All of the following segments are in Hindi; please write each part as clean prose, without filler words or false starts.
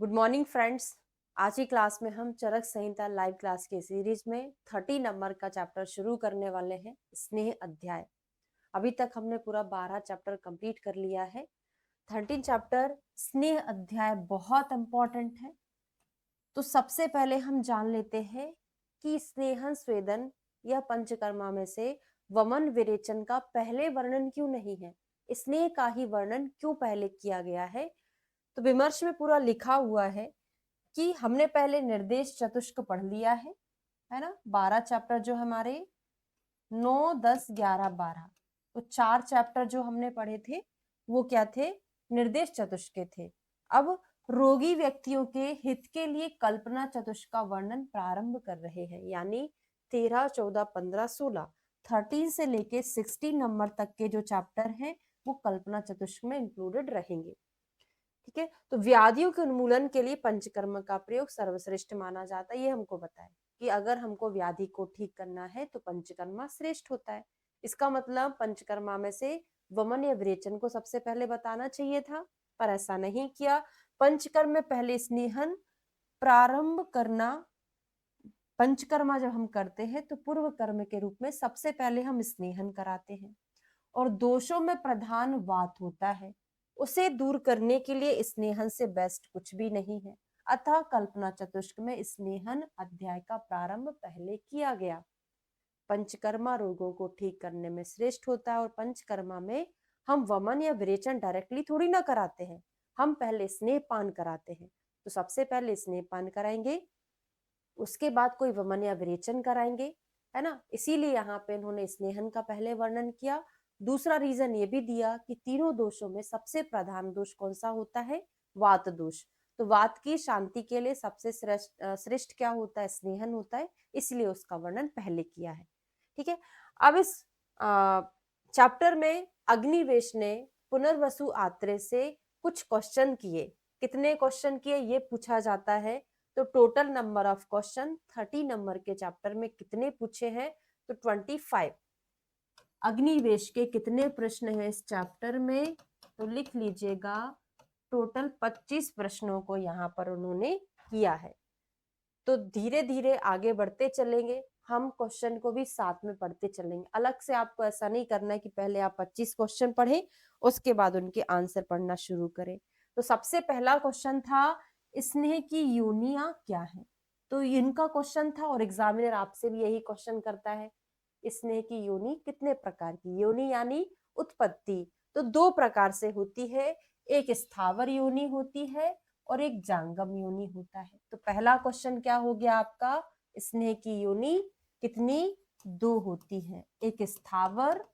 Good morning friends. आज की क्लास में हम चरक संहिता लाइव क्लास की सीरीज में 30 नंबर का चैप्टर शुरू करने वाले हैं, स्नेह अध्याय। अभी तक हमने पूरा 12 चैप्टर कंप्लीट कर लिया है। 13 चैप्टर स्नेह अध्याय बहुत इंपॉर्टेंट है। तो सबसे पहले हम जान लेते हैं कि स्नेहन स्वेदन या पंचकर्मा में से वमन विरेचन का पहले वर्णन क्यों नहीं है, स्नेह का ही वर्णन क्यों पहले किया गया है। तो विमर्श में पूरा लिखा हुआ है कि हमने पहले निर्देश चतुष्क पढ़ लिया है ना। 12 चैप्टर जो हमारे 9, 10, 11, 12, तो 4 चैप्टर जो हमने पढ़े थे वो क्या थे, निर्देश चतुष्क के थे। अब रोगी व्यक्तियों के हित के लिए कल्पना चतुष्क का वर्णन प्रारंभ कर रहे हैं, यानी 13, 14, 15, 16, 13 से लेके 16 नंबर तक के जो चैप्टर हैं वो कल्पना चतुष्क में इंक्लूडेड रहेंगे। ठीक है, तो व्याधियों के उन्मूलन के लिए पंचकर्म का प्रयोग सर्वश्रेष्ठ माना जाता है। ये हमको बताए कि अगर हमको व्याधि को ठीक करना है तो पंचकर्मा श्रेष्ठ होता है। इसका मतलब पंचकर्मा में से वमन या विरेचन को सबसे पहले बताना चाहिए था, पर ऐसा नहीं किया। पंचकर्म में पहले स्नेहन प्रारंभ करना, पंचकर्मा जब हम करते हैं तो पूर्व कर्म के रूप में सबसे पहले हम स्नेहन कराते हैं। और दोषों में प्रधान वात होता है, उसे दूर करने के लिए स्नेहन से बेस्ट कुछ भी नहीं है। अतः कल्पना चतुष्क में स्नेहन अध्याय का प्रारंभ पहले किया गया। पंचकर्मा रोगों को ठीक करने में श्रेष्ठ होता है और पंचकर्मा में हम वमन या विरेचन डायरेक्टली थोड़ी ना कराते हैं, हम पहले स्नेहपान कराते हैं। तो सबसे पहले स्नेहपान कराएंगे, उसके बाद कोई वमन या विरेचन कराएंगे, है ना। इसीलिए यहाँ पे इन्होंने स्नेहन का पहले वर्णन किया। दूसरा रीजन ये भी दिया कि तीनों दोषों में सबसे प्रधान दोष कौन सा होता है, वात दोष। तो वात की शांति के लिए सबसे श्रेष्ठ क्या होता है, स्नेहन होता है, इसलिए उसका वर्णन पहले किया है। ठीक है, अब इस चैप्टर में अग्निवेश ने पुनर्वसु आत्रेय से कुछ क्वेश्चन किए। कितने क्वेश्चन किए ये पूछा जाता है। तो total number of question 30 number के चैप्टर में कितने पूछे हैं, तो 25। अग्निवेश के कितने प्रश्न हैं इस चैप्टर में, तो लिख लीजिएगा टोटल 25 प्रश्नों को यहाँ पर उन्होंने किया है। तो धीरे धीरे आगे बढ़ते चलेंगे, हम क्वेश्चन को भी साथ में पढ़ते चलेंगे। अलग से आपको ऐसा नहीं करना है कि पहले आप 25 क्वेश्चन पढ़ें उसके बाद उनके आंसर पढ़ना शुरू करें। तो सबसे पहला क्वेश्चन था स्नेह की योनियां क्या है। तो इनका क्वेश्चन था और एग्जामिनर आपसे भी यही क्वेश्चन करता है, स्नेह की योनि कितने प्रकार की, योनि यानी उत्पत्ति। तो 2 प्रकार से होती है, एक स्थावर योनि होती है और एक जांगम योनि होता है। तो पहला क्वेश्चन क्या हो गया आपका, स्नेह की योनि कितनी, 2 होती है, एक स्थावर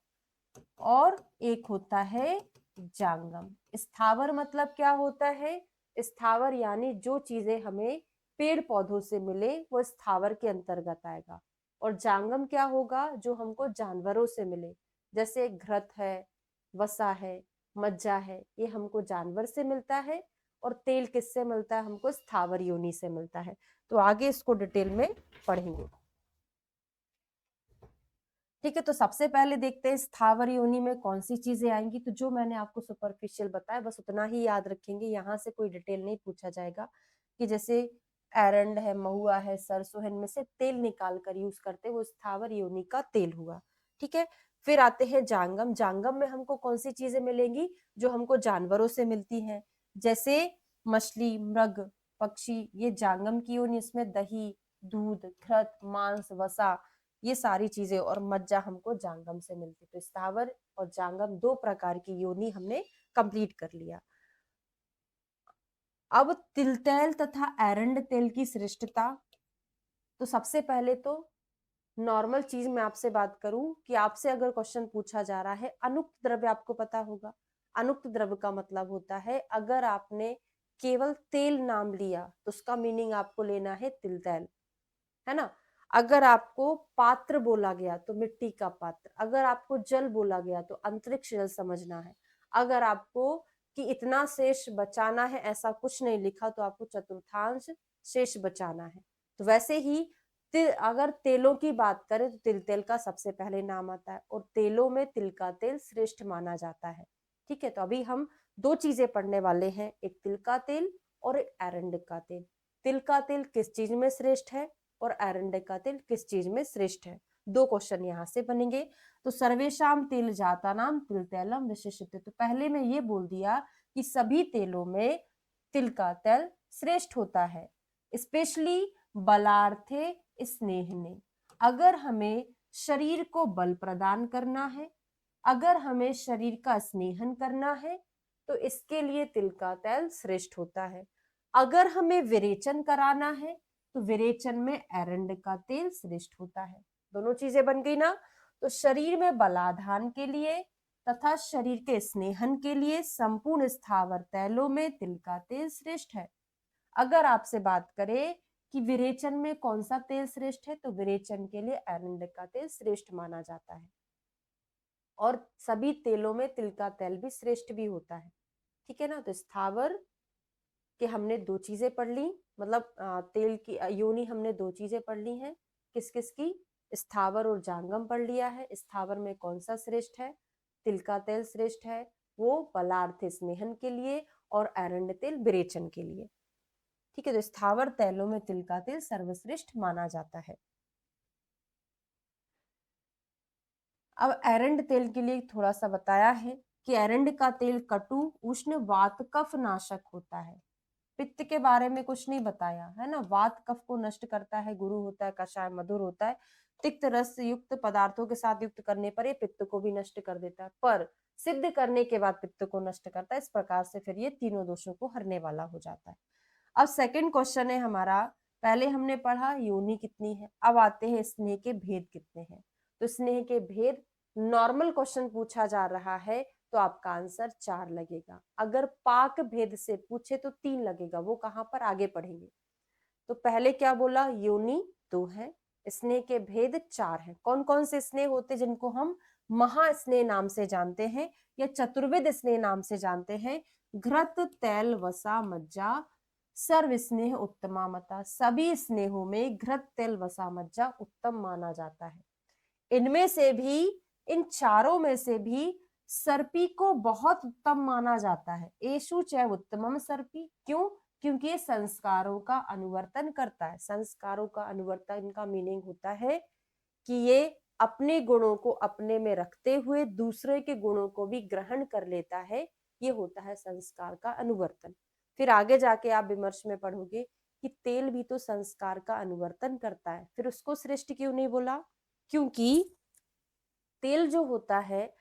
और एक होता है जांगम। स्थावर मतलब क्या होता है, स्थावर यानी जो चीजें हमें पेड़ पौधों से मिले वो स्थावर के अंतर्गत आएगा। और जांगम क्या होगा, जो हमको जानवरों से मिले, जैसे घृत है, वसा है, मज्जा है, ये हमको जानवर से मिलता है। और तेल किससे मिलता है, हमको स्थावर योनि से मिलता है। तो आगे इसको डिटेल में पढ़ेंगे। ठीक है, तो सबसे पहले देखते हैं स्थावर योनि में कौन सी चीजें आएंगी। तो जो मैंने आपको सुपरफिशियल बताया बस उतना ही याद रखेंगे, यहाँ से कोई डिटेल नहीं पूछा जाएगा कि जैसे एरंड है, महुआ है, सरसों है, इनमें से तेल निकाल कर यूज करते वो स्थावर योनि का तेल हुआ। ठीक है, फिर आते हैं जांगम। जांगम में हमको कौन सी चीजें मिलेंगी, जो हमको जानवरों से मिलती हैं, जैसे मछली, मृग, पक्षी, ये जांगम की योनि। इसमें दही, दूध, घृत, मांस, वसा, ये सारी चीजें और मज्जा हमको जांगम से मिलती। तो स्थावर और जांगम 2 प्रकार की योनि हमने कंप्लीट कर लिया। अब तिलतेल तथा एरंड तेल की श्रेष्ठता। तो सबसे पहले तो नॉर्मल चीज में आपसे बात करूं कि आपसे अगर क्वेश्चन पूछा जा रहा है, अनुक्त द्रव्य आपको पता होगा। अनुक्त द्रव्य का मतलब होता है अगर आपने केवल तेल नाम लिया तो उसका मीनिंग आपको लेना है तिलतेल, है ना। अगर आपको पात्र बोला गया तो मिट्टी का पात्र, अगर आपको जल बोला गया तो अंतरिक्ष जल समझना है। अगर आपको कि इतना शेष बचाना है ऐसा कुछ नहीं लिखा तो आपको चतुर्थांश शेष बचाना है। तो वैसे ही अगर तेलों की बात करें तो तिल तेल का सबसे पहले नाम आता है और तेलों में तिल का तेल श्रेष्ठ माना जाता है। ठीक है, तो अभी हम 2 चीजें पढ़ने वाले हैं, एक तिल का तेल और एक एरंड का तेल। तिल का तेल किस चीज में श्रेष्ठ है और एरंड का तेल किस चीज में श्रेष्ठ है? दो क्वेश्चन यहाँ से बनेंगे। तो सर्वेशाम तेल जाता नाम तिल तैलम विशिष्ट। तो पहले मैं ये बोल दिया कि सभी तेलों में तिल का तेल श्रेष्ठ होता है, स्पेशली बलार्थे स्नेहने। अगर हमें शरीर को बल प्रदान करना है, अगर हमें शरीर का स्नेहन करना है, तो इसके लिए तिल का तेल श्रेष्ठ होता है। अगर हमें विरेचन कराना है तो विरेचन में एरंड का तेल श्रेष्ठ होता है। दोनों चीजें बन गई ना। तो शरीर में बलाधान के लिए तथा शरीर के स्नेहन के लिए संपूर्ण स्थावर तैलों में तिल का तेल श्रेष्ठ है। अगर आपसे बात करें कि विरेचन में कौन सा तेल श्रेष्ठ है, तो विरेचन के लिए एरंड का तेल श्रेष्ठ माना जाता है। और सभी तेलों में तिल का तेल भी श्रेष्ठ भी होता है। ठीक है ना। तो स्थावर के हमने दो चीजें पढ़ ली, मतलब तेल की योनि हमने दो चीजें पढ़ ली हैं। किस किस की? स्थावर और जांगम पढ़ लिया है। स्थावर में कौन सा श्रेष्ठ है? तिल का तेल श्रेष्ठ है, वो बलार्थ स्नेहन के लिए, और एरंड तेल विरेचन के लिए। ठीक है। तो स्थावर तैलों में तिल का तेल सर्वश्रेष्ठ माना जाता है। अब एरंड तेल के लिए थोड़ा सा बताया है कि एरंड का तेल कटु उष्ण वात कफ नाशक होता है। पित्त के बारे में कुछ नहीं बताया है ना। वात कफ को नष्ट करता है, गुरु होता है, कषाय मधुर होता है। तिक्त रस युक्त पदार्थों के साथ युक्त करने पर ये पित्त को भी नष्ट कर देता है, पर सिद्ध करने के बाद पित्त को नष्ट करता है। इस प्रकार से फिर ये तीनों दोषों को हरने वाला हो जाता है। अब सेकंड क्वेश्चन है हमारा, पहले हमने पढ़ा योनि कितनी है, अब आते हैं स्नेह के भेद कितने हैं। तो स्नेह के भेद नॉर्मल क्वेश्चन पूछा जा रहा है तो आपका आंसर 4 लगेगा। अगर पाक भेद से पूछे तो 3 लगेगा, वो कहां पर आगे पढ़ेंगे। तो पहले क्या बोला, योनि 2 है, स्नेह के भेद 4 है। कौन कौन से स्नेह होते जिनको हम महास्नेह नाम से जानते हैं या चतुर्विध स्नेह नाम से जानते हैं? घृत तैल वसा मज्जा सर्व स्नेह उत्तमा मता। सभी स्नेहों में घृत तेल वसा मज्जा उत्तम माना जाता है। इनमें से भी, इन चारों में से भी सर्पी को बहुत उत्तम माना जाता है। एषु च उत्तमम सर्पी। क्यों? क्योंकि ये संस्कारों का अनुवर्तन करता है। संस्कारों का अनुवर्तन का मीनिंग होता है कि ये अपने गुणों को अपने में रखते हुए दूसरे के गुणों को भी ग्रहण कर लेता है। ये होता है संस्कार का अनुवर्तन। फिर आगे जाके आप विमर्श में पढ़ोगे कि तेल भी तो संस्कार का अनुवर्तन करता है, फिर उसको श्रेष्ठ क्यों नहीं बोला? क्योंकि तेल जो होता है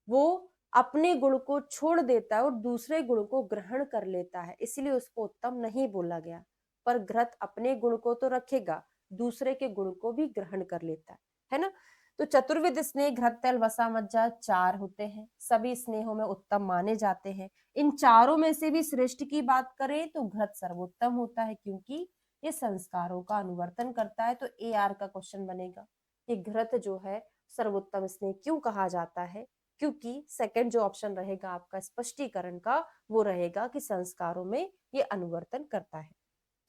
वो अपने गुण को छोड़ देता है और दूसरे गुण को ग्रहण कर लेता है, इसलिए उसको उत्तम नहीं बोला गया। पर घृत अपने गुण को तो रखेगा, दूसरे के गुण को भी ग्रहण कर लेता है ना। तो चतुर्विध स्नेह घृत तेल वसा मज्जा 4 होते हैं, सभी स्नेहों में उत्तम माने जाते हैं। इन चारों में से भी श्रेष्ठ की बात करें तो घृत सर्वोत्तम होता है, क्योंकि ये संस्कारों का अनुवर्तन करता है। तो ए आर का क्वेश्चन बनेगा कि घृत जो है सर्वोत्तम स्नेह क्यों कहा जाता है? क्योंकि सेकंड जो ऑप्शन रहेगा आपका स्पष्टीकरण का, वो रहेगा कि संस्कारों में ये अनुवर्तन करता है।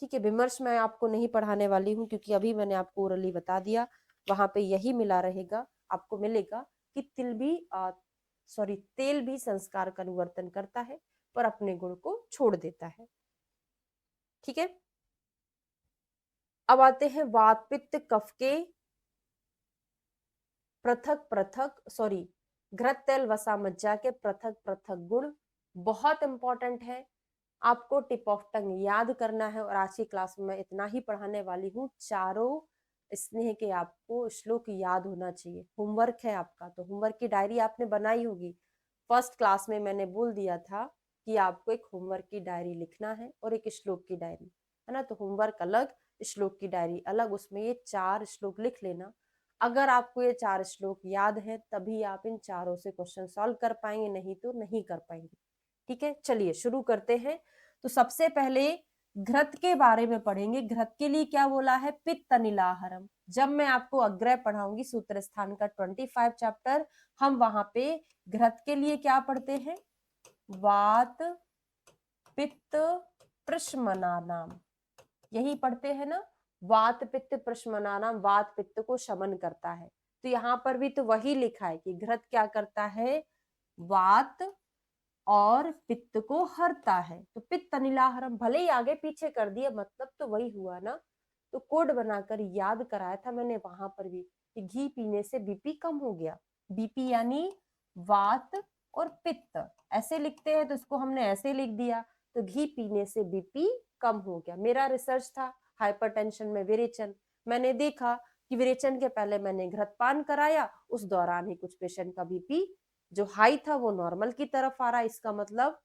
ठीक है। विमर्श मैं आपको नहीं पढ़ाने वाली हूँ, क्योंकि अभी मैंने आपको ओरली बता दिया, वहां पे यही मिला रहेगा, आपको मिलेगा कि तेल भी संस्कार का अनुवर्तन करता है पर अपने गुण को छोड़ देता है। ठीक है। अब आते हैं वात पित्त कफ के घृत तेल वसा मज्जा के पृथक पृथक गुण बहुत इंपॉर्टेंट है। आपको टिप ऑफ टंग याद करना है, और आज की क्लास में मैं इतना ही पढ़ाने वाली हूँ। चारों स्नेह के आपको श्लोक याद होना चाहिए। होमवर्क है आपका, तो होमवर्क की डायरी आपने बनाई होगी। फर्स्ट क्लास में मैंने बोल दिया था कि आपको एक होमवर्क की डायरी लिखना है और एक श्लोक की डायरी, है ना। तो होमवर्क अलग, श्लोक की डायरी अलग, उसमें ये 4 श्लोक लिख लेना। अगर आपको ये 4 श्लोक याद है तभी आप इन चारों से क्वेश्चन सॉल्व कर पाएंगे, नहीं तो नहीं कर पाएंगे। ठीक है, चलिए शुरू करते हैं। तो सबसे पहले घृत के बारे में पढ़ेंगे। घृत के लिए क्या बोला है? पित्त नीलाहरम। जब मैं आपको अग्रय पढ़ाऊंगी सूत्र स्थान का 25 चैप्टर, हम वहां पे घृत के लिए क्या पढ़ते हैं? वात पित्त प्रशमना नाम, यही पढ़ते हैं ना। वात पित्त प्रशमना नाम, वात पित्त को शमन करता है। तो यहाँ पर भी तो वही लिखा है कि घृत क्या करता है? वात और पित्त को हरता है। तो पित्त अनिलाहरम भले ही आगे पीछे कर दिया, मतलब तो वही हुआ ना। तो कोड बनाकर याद कराया था मैंने वहां पर भी कि घी पीने से बीपी कम हो गया। बीपी यानी वात और पित्त, ऐसे लिखते हैं तो इसको हमने ऐसे लिख दिया। तो घी पीने से बीपी कम हो गया। मेरा रिसर्च था हाइपरटेंशन में विरेचन। मैंने देखा कि विरेचन के पहले मैंने घृतपान कराया, उस दौरान ही कुछ पेशेंट का बीपी जो हाई था वो नॉर्मल की तरफ आ रहा है। इसका मतलब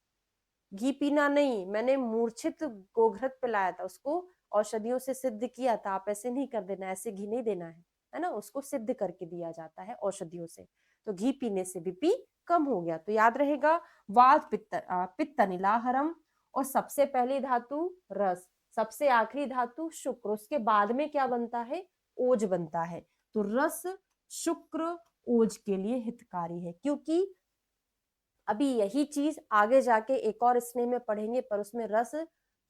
घी पीना नहीं, मैंने मूर्छित गोघृत पिलाया था, उसको औषधियों से सिद्ध किया था। आप ऐसे नहीं कर देना, ऐसे घी नहीं देना है ना, उसको सिद्ध करके दिया जाता है औषधियों से। तो घी पीने से बीपी कम हो गया। तो याद रहेगा वात पित्त अनिलाहरम। और सबसे पहली धातु रस, सबसे आखिरी धातु शुक्र, उसके बाद में क्या बनता है, ओज बनता है। तो रस शुक्र ओज के लिए हितकारी है, क्योंकि अभी यही चीज आगे जाके एक और स्नेह में पढ़ेंगे, पर उसमें रस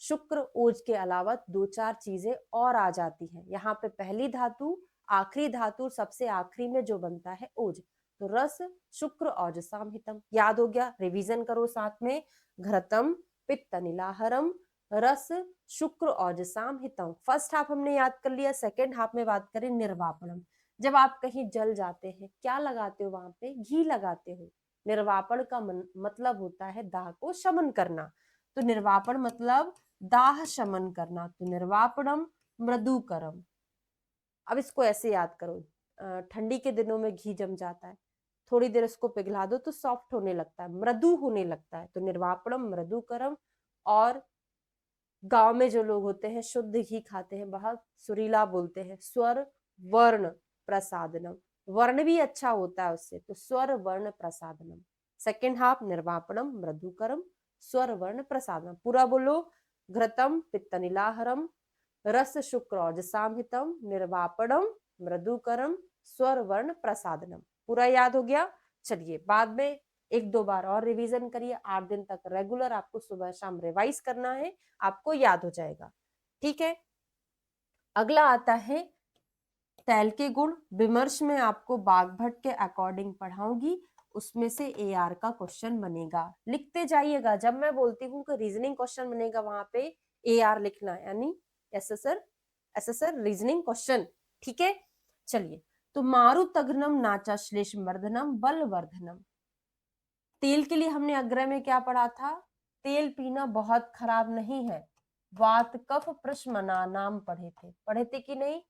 शुक्र ओज के अलावा 2-4 चीजें और आ जाती हैं। यहाँ पे पहली धातु, आखिरी धातु, सबसे आखिरी में जो बनता है ओज। तो रस शुक्र ओजसाम हितम, याद हो गया, रिवीजन करो साथ में। घृतम पित्त अनिलाहरम रस शुक्र ओजसाम हितम। फर्स्ट हाफ हमने याद कर लिया। सेकेंड हाफ में बात करें निर्वापणम। जब आप कहीं जल जाते हैं, क्या लगाते हो वहां पे, घी लगाते हो। निर्वापण का मतलब होता है दाह को शमन करना। तो निर्वापण मतलब दाह शमन करना। तो निर्वापणम मृदुकरम। अब इसको ऐसे याद करो, ठंडी के दिनों में घी जम जाता है, थोड़ी देर उसको पिघला दो तो सॉफ्ट होने लगता है, मृदु होने लगता है। तो निर्वापणम मृदुकरम। और गांव में जो लोग होते हैं शुद्ध घी खाते हैं, बहुत सुरीला बोलते हैं। स्वर वर्ण प्रसादनम, वर्ण भी अच्छा होता है उससे। तो स्वर वर्ण प्रसादनम। सेकेंड हाफ निर्वापणम मृदुकरम स्वर वर्ण प्रसादनम। पूरा बोलो। घृतम पित्तनिलाहरम रस शुक्रोजसाम हितम निर्वापणम मृदुकरम स्वर वर्ण प्रसादनम। पूरा याद हो गया। चलिए बाद में 1-2 बार और रिवीजन करिए। 8 दिन तक रेगुलर आपको सुबह शाम रिवाइज करना है, आपको याद हो जाएगा। ठीक है, अगला आता है तैल के गुण। विमर्श में आपको बागभट्ट के अकॉर्डिंग पढ़ाऊंगी, उसमें से AR का क्वेश्चन बनेगा। लिखते जाइएगा, जब मैं बोलती हूँ कि रीजनिंग क्वेश्चन बनेगा वहां पे AR लिखना है, यानी एसएसआर रीजनिंग क्वेश्चन। ठीक है, चलिए। तो मारुतघ्नम नाचा श्लेषवर्धनम बलवर्धनम। तेल के लिए हमने अग्रह में क्या पढ़ा था, तेल पीना बहुत खराब नहीं है। वात कफ प्रशमनानाम पढ़े थे कि नहीं।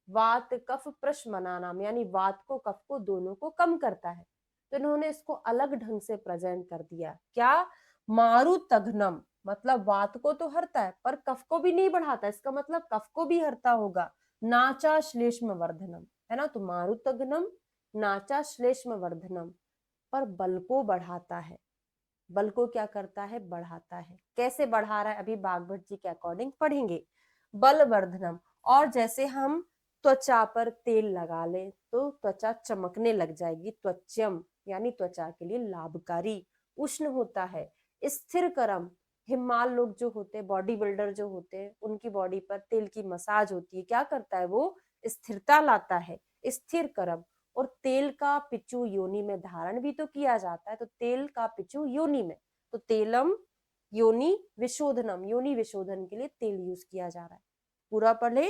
वात कफ प्रशमनानाम यानी वात को कफ को दोनों को कम करता है। तो इन्होंने इसको अलग ढंग से प्रेजेंट कर दिया। क्या, मारुतघ्नम मतलब वात को तो हरता है पर कफ को भी नहीं बढ़ाता, इसका मतलब कफ को भी हरता होगा। नाचा श्लेष्म वर्धनम है ना। तो मारुतघ्नम नाचा श्लेष्म वर्धनम, पर बल को बढ़ाता है। बल को क्या करता है, बढ़ाता है। कैसे बढ़ा रहा है अभी बागभट्ट जी के अकॉर्डिंग पढ़ेंगे। बलवर्धनम, और जैसे हम त्वचा पर तेल लगा ले तो त्वचा चमकने लग जाएगी। त्वच्यम यानी त्वचा के लिए लाभकारी। उष्ण होता है। स्थिरकरम, हिमाल लोग जो होते हैं, बॉडी बिल्डर जो होते हैं, उनकी बॉडी पर तेल की मसाज होती है, क्या करता है वो, स्थिरता लाता है। स्थिरकरम। और तेल का पिचू योनि में धारण भी तो किया जाता है, तो तेल का पिचू योनि में, तो तेलम योनि विशोधनम, योनि विशोधन के लिए तेल यूज किया जा रहा है। पूरा पढ़े।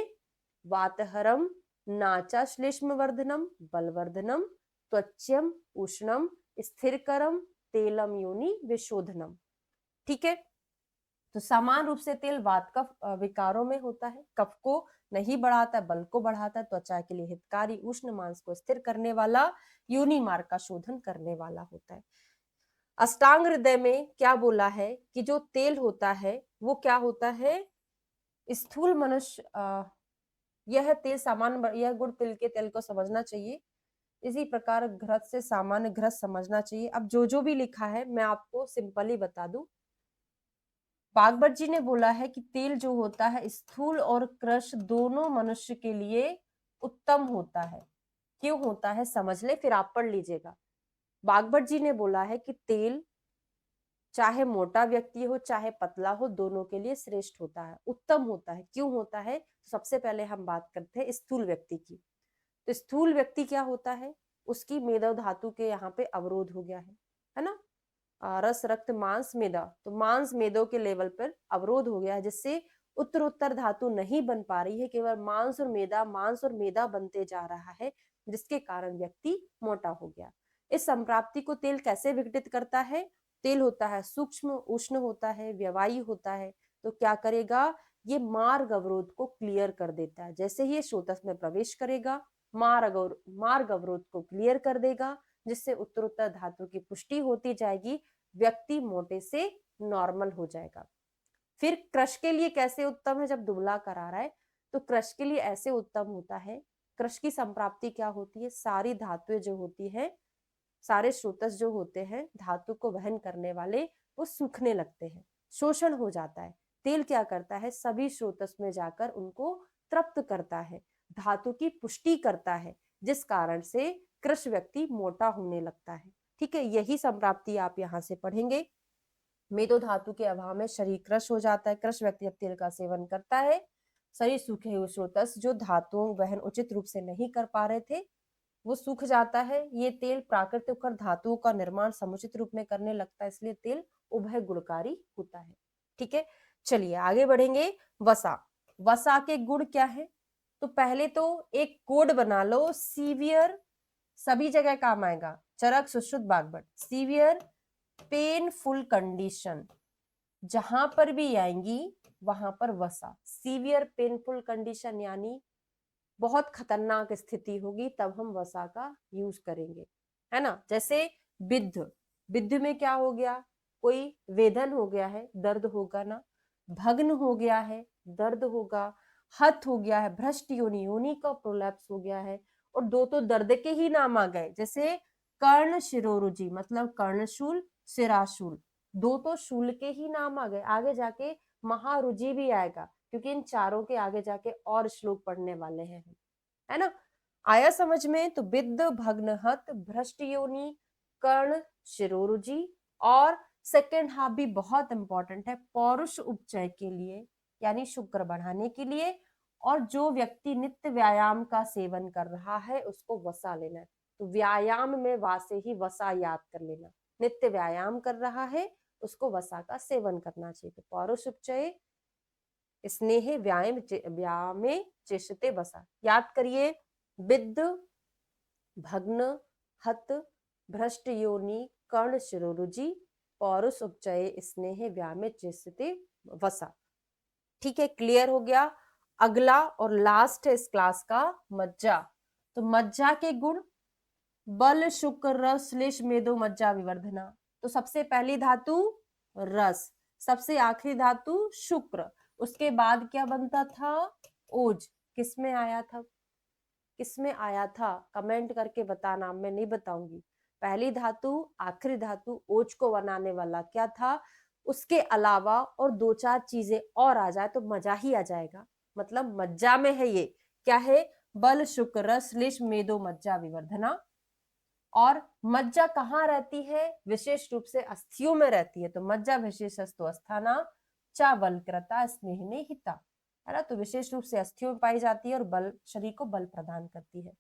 वातहरम नाचा श्लेष्म वर्धनम बलवर्धनम त्वच्यम उष्णम स्थिरकरम तेलम योनि विशोधनम। ठीक है, तो समान रूप से तेल वात कफ विकारों में होता है, कफ को नहीं बढ़ाता है, बल को बढ़ाता है, त्वचा के लिए हितकारी, उष्ण मांस को स्थिर करने वाला, योनि मार्ग का शोधन करने वाला होता है। अष्टांग हृदय में क्या बोला है कि जो तेल होता है वो क्या होता है, स्थूल मनुष्य, यह तेल सामान्य, यह गुण तिल के तेल को समझना चाहिए। इसी प्रकार घृत से सामान्य घृत समझना चाहिए। अब जो भी लिखा है मैं आपको सिंपली बता दूं। बागभट्ट जी ने बोला है कि तेल जो होता है स्थूल और कृश दोनों मनुष्य के लिए उत्तम होता है। क्यों होता है समझ ले, फिर आप पढ़ लीजिएगा। बागभट्ट जी ने बोला है कि तेल चाहे मोटा व्यक्ति हो चाहे पतला हो, दोनों के लिए श्रेष्ठ होता है, उत्तम होता है। क्यों होता है, सबसे पहले हम बात करते हैं स्थूल व्यक्ति की। तो स्थूल व्यक्ति क्या होता है, उसकी मेदो धातु के यहाँ पे अवरोध हो गया है ना। रस रक्त मांस मेदा, तो मांस मेदों के लेवल पर अवरोध हो गया है, जिससे उत्तरोत्तर धातु नहीं बन पा रही है, केवल मांस और मेदा बनते जा रहा है, जिसके कारण व्यक्ति मोटा हो गया। इस संप्राप्ति को तेल कैसे विघटित करता है? तेल होता है सूक्ष्म, उष्ण होता है, व्यवायी होता है, तो क्या करेगा, ये मार्ग अवरोध को क्लियर कर देता है। जैसे ही ये स्रोतस में प्रवेश करेगा, मार्ग अवरोध को क्लियर कर देगा, जिससे उत्तरोत्तर धातु की पुष्टि होती जाएगी, व्यक्ति मोटे से नॉर्मल हो जाएगा। फिर क्रश के लिए कैसे उत्तम है? जब दुबला करा रहा है तो क्रश के लिए ऐसे उत्तम होता है। क्रश की संप्राप्ति क्या होती है? सारी धातुएं जो होती है, सारे स्रोतस जो होते हैं धातु को वहन करने वाले, वो सूखने लगते हैं, शोषण हो जाता है। तेल क्या करता है? सभी स्रोतस में जाकर उनको तृप्त करता है, धातु की पुष्टि करता है, जिस कारण से कृश व्यक्ति मोटा होने लगता है। ठीक है, यही संप्राप्ति आप यहाँ से पढ़ेंगे। मेदो धातु के अभाव में शरीर क्रश हो जाता है। क्रश व्यक्ति जब तेल का सेवन करता है, शरीर सूखे हुए स्रोतस जो धातुओं वहन उचित रूप से नहीं कर पा रहे थे, वो सूख जाता है। ये तेल प्राकृतिक और धातुओं का निर्माण समुचित रूप में करने लगता है, इसलिए तेल उभय गुणकारी होता है। ठीक है, चलिए आगे बढ़ेंगे। वसा, वसा के गुण क्या है? तो पहले तो एक कोड बना लो, सीवियर, सभी जगह काम आएगा, चरक सुश्रुत बागबट, सीवियर पेनफुल कंडीशन, जहां पर भी आएंगी वहां पर वसा। सीवियर पेनफुल कंडीशन यानी बहुत खतरनाक स्थिति होगी, तब हम वसा का यूज करेंगे, है ना। जैसे विद्ध, विद्ध में क्या हो गया? कोई वेदन हो गया है, दर्द होगा ना। भग्न हो गया है, दर्द होगा। हत हो गया है, भ्रष्ट योनि, योनि का प्रोलैप्स हो गया है। और दो तो दर्द के ही नाम आ गए, जैसे कर्ण शिरोरुचि, मतलब कर्णशूल, शिराशूल, दो तो शूल के ही नाम आ गए। आगे जाके महारुचि भी आएगा, क्योंकि इन चारों के आगे जाके और श्लोक पढ़ने वाले हैं, है ना। आया समझ में? तो विद्ध, भग्न, हत, भ्रष्ट योनि, कर्ण, शिरोरुचि। और सेकेंड हाफ भी बहुत इंपॉर्टेंट है, पौरुष उपचय के लिए, यानी शुक्र बढ़ाने के लिए। और जो व्यक्ति नित्य व्यायाम का सेवन कर रहा है उसको वसा लेना है। तो व्यायाम में वा से ही वसा याद कर लेना। नित्य व्यायाम कर रहा है उसको वसा का सेवन करना चाहिए। तो पौरुष उपचय स्नेह व्यायामे चेष्टते वसा, याद करिए। विद्ध, भग्न, हत, भ्रष्ट योनि, कर्ण शिरोरुचि, पौरुष उपचय स्नेह व्यायामे चेष्टते वसा। ठीक है, क्लियर हो गया। अगला और लास्ट है इस क्लास का, मज्जा। तो मज्जा के गुण, बल, शुक्र, रस, श्लेष, मेदो, मज्जा विवर्धना। तो सबसे पहली धातु रस, सबसे आखिरी धातु शुक्र, उसके बाद क्या बनता था? ओज। किसमें आया था? किसमें आया था? कमेंट करके बताना, मैं नहीं बताऊंगी। पहली धातु, आखिरी धातु, ओज को बनाने वाला क्या था? उसके अलावा और दो चार चीजें और आ जाए तो मजा ही आ जाएगा। मतलब मज्जा में है ये, क्या है? बल, शुक्र, रस, श्लेष, मेदो, मज्जा विवर्धना। और मज्जा कहाँ रहती है? विशेष रूप से अस्थियों में रहती है। तो मज्जा विशेषस्तु अस्थाना चा वल्कृता स्नेहने हिता, है ना। तो विशेष रूप से अस्थियों में पाई जाती है और बल, शरीर को बल प्रदान करती है।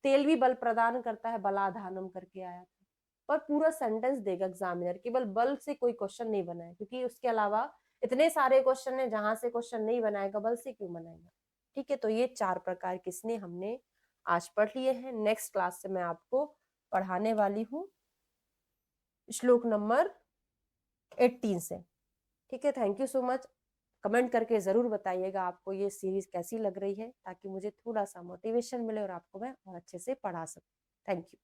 तेल भी बल प्रदान करता है, बलाधानम करके आया था। पर पूरा सेंटेंस देगा एग्जामिनर, केवल बल से कोई क्वेश्चन नहीं बनाए, क्योंकि उसके अलावा इतने सारे क्वेश्चन है, जहां से क्वेश्चन नहीं बनाएगा बल से क्यों बनाएगा। ठीक है, तो ये 4 प्रकार के स्नेह हमने आज पढ़ लिए हैं। नेक्स्ट क्लास से मैं आपको पढ़ाने वाली हूँ श्लोक नंबर 18 से। ठीक है, thank you so much. Comment करके जरूर बताइएगा आपको ये सीरीज कैसी लग रही है, ताकि मुझे थोड़ा सा मोटिवेशन मिले और आपको मैं और अच्छे से पढ़ा सकूं। Thank you.